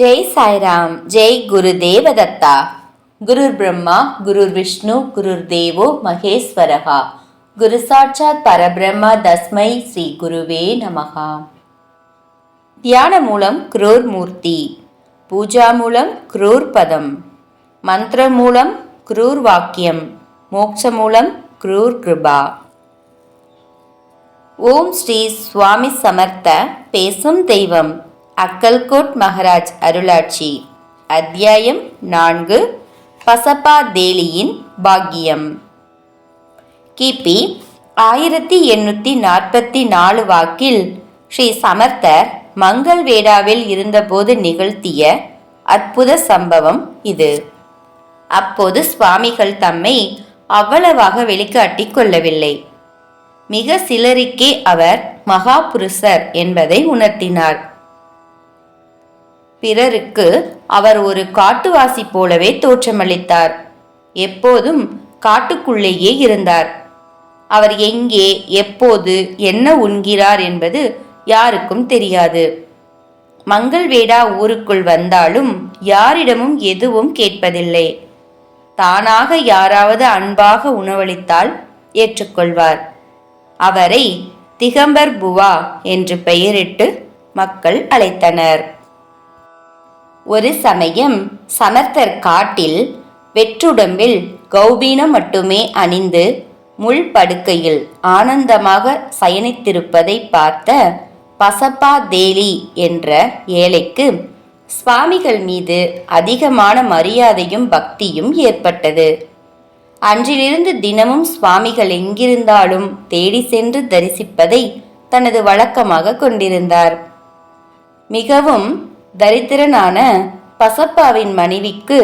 ஜெய் சாய்ராம். ஜெய் குரு தேவதத்தா. குருர் பிரம்மா குருர் விஷ்ணு குருர் தேவோ மகேஸ்வரகா. குரு சாட்சாத் பரபிரம்மா தஸ்மை ஸ்ரீ குருவே நமகா. தியான மூலம் குரூர் மூர்த்தி, பூஜா மூலம் குரூர் பதம், மந்திர மூலம் குரூர் வாக்கியம், மோட்ச மூலம் குரூர் கிருபா. ஓம் ஸ்ரீ சுவாமி சமர்த்த பேசும் தெய்வம் அக்கல்கோட் மகாராஜ் அருளாட்சி. அத்தியாயம் 4. பசப்பா தேலியின் பாக்கியம். கிபி 1844 வாக்கில் ஸ்ரீ சமர்த்தர் மங்கள்வேடாவில் இருந்தபோது நிகழ்த்திய அற்புத சம்பவம் இது. அப்போது சுவாமிகள் தம்மை அவ்வளவாக வெளிக்காட்டிக் கொள்ளவில்லை. மிக சிலருக்கே அவர் மகாபுருஷர் என்பதை உணர்த்தினார். பிறருக்கு அவர் ஒரு காட்டுவாசி போலவே தோற்றமளித்தார். எப்போதும் காட்டுக்குள்ளேயே இருந்தார். அவர் எங்கே, எப்போது, என்ன உண்கிறார் என்பது யாருக்கும் தெரியாது. மங்கள்வேடா ஊருக்குள் வந்தாலும் யாரிடமும் எதுவும் கேட்பதில்லை. தானாக யாராவது அன்பாக உணவளித்தால் ஏற்றுக்கொள்வார். அவரை திகம்பர் புவா என்று பெயரிட்டு மக்கள் அழைத்தனர். ஒரு சமயம் சமர்த்தர் காட்டில் வெற்றுடம்பில் கௌபீனம் மட்டுமே அணிந்து முள் படுக்கையில் ஆனந்தமாக சயனித்திருப்பதை பார்த்த பசப்பா தேலி என்ற ஏழைக்கு சுவாமிகள் மீது அதிகமான மரியாதையும் பக்தியும் ஏற்பட்டது. அன்றிலிருந்து தினமும் சுவாமிகள் எங்கிருந்தாலும் தேடி சென்று தரிசிப்பதை தனது வழக்கமாக கொண்டிருந்தார். மிகவும் தரித்திரனான பசப்பாவின் மனைவிக்கு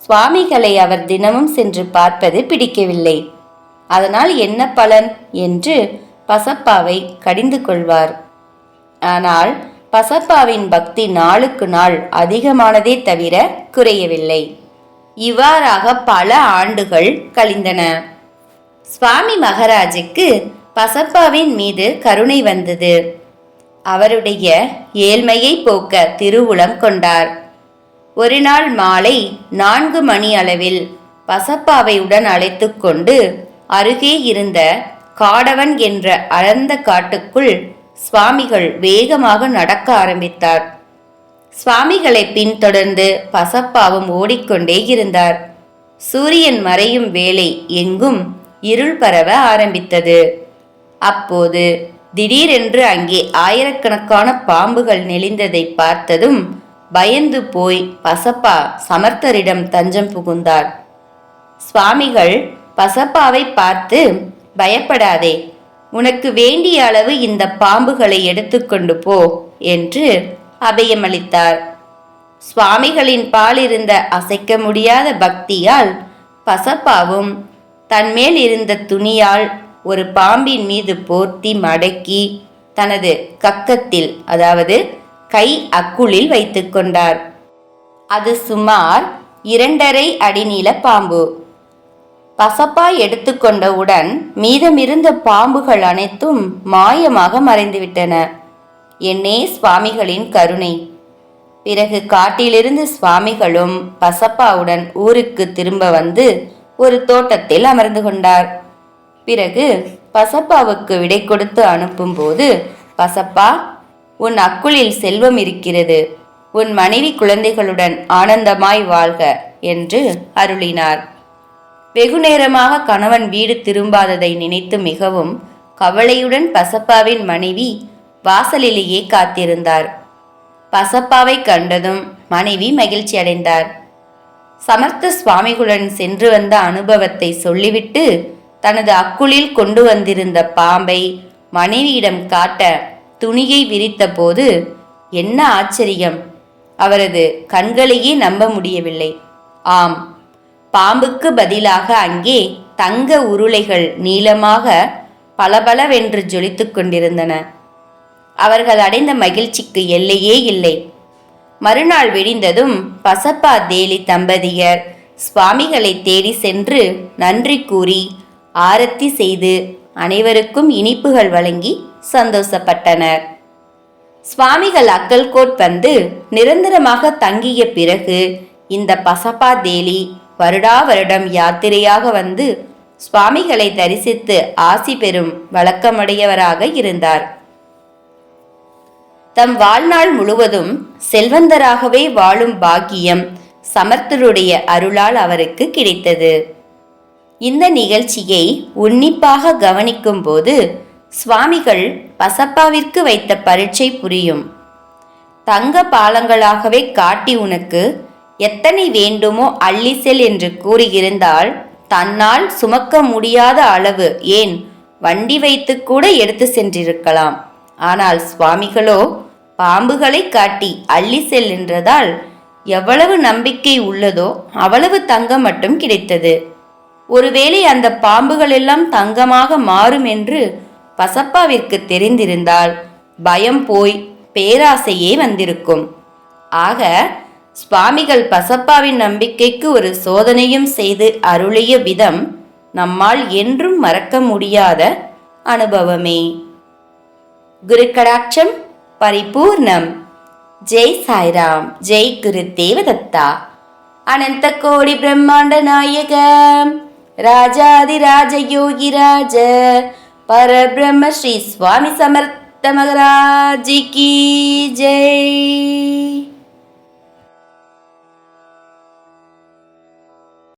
சுவாமிகளை அவர் தினமும் சென்று பார்ப்பது பிடிக்கவில்லை. அதனால் என்ன பலன் என்று பசப்பாவை கடிந்து கொள்வார். ஆனால் பசப்பாவின் பக்தி நாளுக்கு நாள் அதிகமானதே தவிர குறையவில்லை. இவ்வாறாக பல ஆண்டுகள் கழிந்தன. சுவாமி மகாராஜுக்கு பசப்பாவின் மீது கருணை வந்தது. அவருடைய ஏழ்மையை போக்க திருவுளம் கொண்டார். ஒரு நாள் மாலை 4 மணி அளவில் பசப்பாவை உடன் அழைத்து கொண்டு அருகே இருந்த காடவன் என்ற அடர்ந்த காட்டுக்குள் சுவாமிகள் வேகமாக நடக்க ஆரம்பித்தார். சுவாமிகளை பின்தொடர்ந்து பசப்பாவும் ஓடிக்கொண்டே இருந்தார். சூரியன் மறையும் வேளை எங்கும் இருள் பரவ ஆரம்பித்தது. அப்போது திடீரென்று அங்கே ஆயிரக்கணக்கான பாம்புகள் நெளிந்ததை பார்த்ததும் பயந்து போய் பசப்பா சமர்த்தரிடம் தஞ்சம் புகுந்தார். சுவாமிகள் பசப்பாவை பார்த்து, பயப்படாதே, உனக்கு வேண்டிய அளவு இந்த பாம்புகளை எடுத்துக்கொண்டு போ என்று அபயமளித்தார். சுவாமிகளின் பாலிருந்த அசைக்க முடியாத பக்தியால் பசப்பாவும் தன்மேல் இருந்த துணியால் ஒரு பாம்பின் மீது போர்த்தி மடக்கி தனது கக்கத்தில், அதாவது கை அக்குளில் வைத்துக் கொண்டார். அது சுமார் 2.5 அடி நீள பாம்பு. பசப்பா எடுத்துக்கொண்டவுடன் மீதமிருந்த பாம்புகள் அனைத்தும் மாயமாக மறைந்துவிட்டன. என்னே சுவாமிகளின் கருணை! பிறகு காட்டிலிருந்து சுவாமிகளும் பசப்பாவுடன் ஊருக்கு திரும்ப வந்து ஒரு தோட்டத்தில் அமர்ந்து கொண்டார். பிறகு பசப்பாவுக்கு விடை கொடுத்து அனுப்பும்போது, பசப்பா, உன் அக்குளில் செல்வம் இருக்கிறது, உன் மனைவி குழந்தைகளுடன் ஆனந்தமாய் வாழ்க என்று அருளினார். வெகு நேரமாக கணவன் வீடு திரும்பாததை நினைத்து மிகவும் கவலையுடன் பசப்பாவின் மனைவி வாசலிலேயே காத்திருந்தார். பசப்பாவை கண்டதும் மனைவி மகிழ்ச்சி அடைந்தார். சமர்த்த சுவாமிகளுடன் சென்று வந்த அனுபவத்தை சொல்லிவிட்டு தனது அக்குளில் கொண்டு வந்திருந்த பாம்பை மனைவியிடம் காட்ட துணியை விரித்த போது என்ன ஆச்சரியம்! அவரது கண்களையே நம்ப முடியவில்லை. ஆம், பாம்புக்கு பதிலாக அங்கே தங்க உருளைகள் நீளமாக பளபளவென்று ஜொலித்துக் கொண்டிருந்தன. அவர்கள் அடைந்த மகிழ்ச்சிக்கு எல்லையே இல்லை. மறுநாள் விடிந்ததும் பசப்பா தேலி தம்பதியர் சுவாமிகளை தேடி சென்று நன்றி கூறி ஆரத்தி செய்து அனைவருக்கும் இனிப்புகள் வழங்கி சந்தோஷப்பட்டனர். சுவாமிகள் அக்கல்கோட் வந்து நிரந்தரமாக தங்கிய பிறகு இந்த பசப்பா தேலி வருடா வருடம் யாத்திரையாக வந்து சுவாமிகளை தரிசித்து ஆசி பெறும் வழக்கமுடையவராக இருந்தார். தம் வாழ்நாள் முழுவதும் செல்வந்தராகவே வாழும் பாக்கியம் சமர்த்தருடைய அருளால் அவருக்கு கிடைத்தது. இந்த நிகழ்ச்சியை உன்னிப்பாக கவனிக்கும் போது சுவாமிகள் பசப்பாவிற்கு வைத்த பரீட்சை புரியும். தங்க பாலங்களாகவே காட்டி உனக்கு எத்தனை வேண்டுமோ அள்ளி செல் என்று கூறியிருந்தால் தன்னால் சுமக்க முடியாத அளவு ஏன் வண்டி வைத்து கூட எடுத்து சென்றிருக்கலாம். ஆனால் சுவாமிகளோ பாம்புகளை காட்டி அள்ளி செல் என்றதால் எவ்வளவு நம்பிக்கை உள்ளதோ அவ்வளவு தங்கம் மட்டும் கிடைத்தது. ஒருவேளை அந்த பாம்புகள் எல்லாம் தங்கமாக மாறும் என்று பசப்பாவிற்கு தெரிந்திருந்தால் பயம் போய் பேராசையே வந்திருக்கும். ஆக சுவாமிகள் பசப்பாவின் நம்பிக்கைக்கு ஒரு சோதனையும் செய்து அருளிய விதம் நம்மால் என்றும் மறக்க முடியாத அனுபவமே. குரு கடாட்சம் பரிபூர்ணம். ஜெய் சாய்ராம். ஜெய் குரு தேவதத்தா. அனந்த கோடி பிரம்மாண்ட நாயக ராஜாதிராஜ யோகிராஜ பரபிரம்ம ஸ்ரீ சுவாமி சமர்த்த மகராஜ் கி ஜெய்.